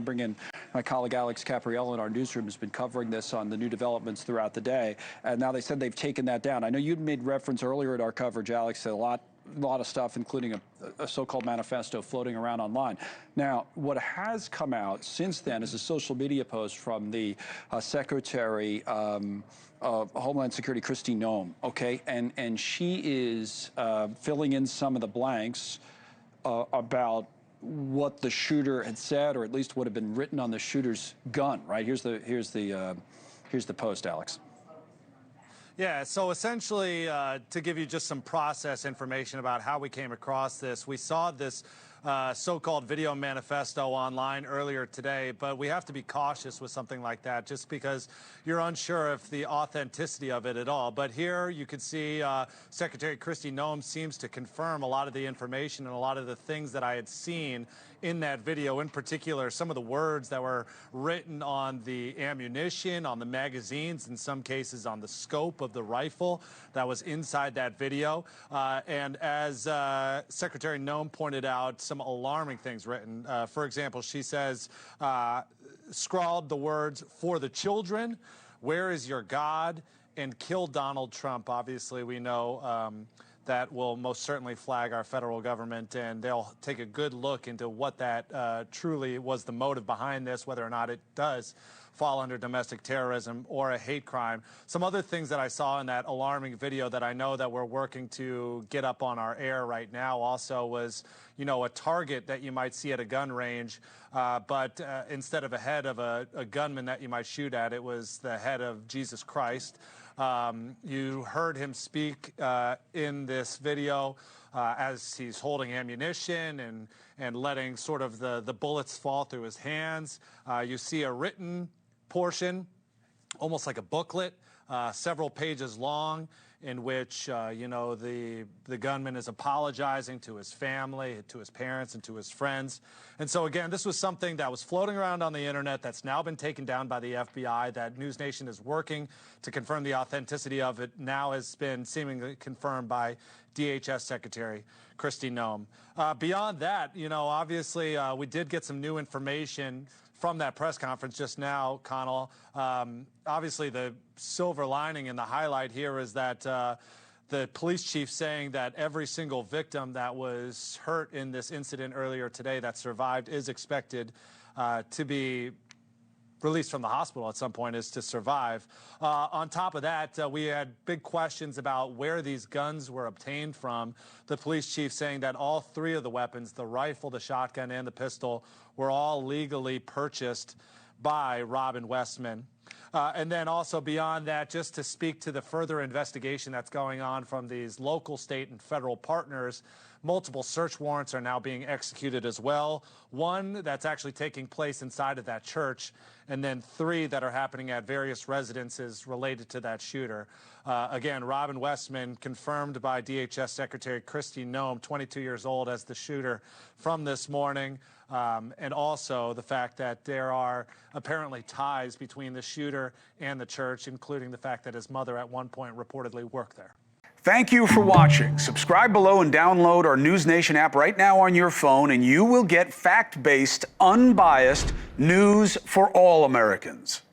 to bring in my colleague Alex Caprariello in our newsroom, has been covering this on the new developments throughout the day. And now they said they've taken that down. I know you made reference earlier in our coverage, Alex, to a lot of stuff, including a so-called manifesto floating around online. Now, what has come out since then is a social media post from the Secretary of Homeland Security, Kristi Noem, okay? And she is filling in some of the blanks about what the shooter had said, or at least what had been written on the shooter's gun, right? Here's the post, Alex. Yeah, so essentially, to give you just some process information about how we came across this, we saw this so-called video manifesto online earlier today, but we have to be cautious with something like that just because you're unsure of the authenticity of it at all. But here you can see Secretary Kristi Noem seems to confirm a lot of the information and a lot of the things that I had seen in that video, in particular some of the words that were written on the ammunition, on the magazines, in some cases on the scope of the rifle that was inside that video. And as Secretary Noem pointed out, some alarming things written. For example, she says, scrawled the words, "For the children, where is your God?" and "kill Donald Trump." Obviously, we know that will most certainly flag our federal government, and they'll take a good look into what that truly was the motive behind this, whether or not it does fall under domestic terrorism or a hate crime. Some other things that I saw in that alarming video that I know that we're working to get up on our air right now also was, you know, a target that you might see at a gun range, but instead of a head of a gunman that you might shoot at, it was the head of Jesus Christ. You heard him speak in this video as he's holding ammunition and letting sort of the bullets fall through his hands. You see a written portion, almost like a booklet, several pages long, in which, you know, the gunman is apologizing to his family, to his parents, and to his friends. And so, again, this was something that was floating around on the internet that's now been taken down by the FBI, that NewsNation is working to confirm the authenticity of it, now has been seemingly confirmed by DHS Secretary Kristi Noem. Beyond that, you know, obviously, we did get some new information from that press conference just now, Connell. Obviously, the silver lining and the highlight here is that the police chief saying that every single victim that was hurt in this incident earlier today that survived is expected to be released from the hospital at some point, is to survive. On top of that, we had big questions about where these guns were obtained from. The police chief saying that all three of the weapons, the rifle, the shotgun, and the pistol, were all legally purchased by Robin Westman. And then also beyond that, just to speak to the further investigation that's going on from these local, state, and federal partners, multiple search warrants are now being executed as well. One that's actually taking place inside of that church, and then 3 that are happening at various residences related to that shooter. Again, Robin Westman, confirmed by DHS Secretary Kristi Noem, 22 years old, as the shooter from this morning. And also the fact that there are apparently ties between the shooter and the church, including the fact that his mother at one point reportedly worked there. Thank you for watching. Subscribe below and download our NewsNation app right now on your phone, and you will get fact-based, unbiased news for all Americans.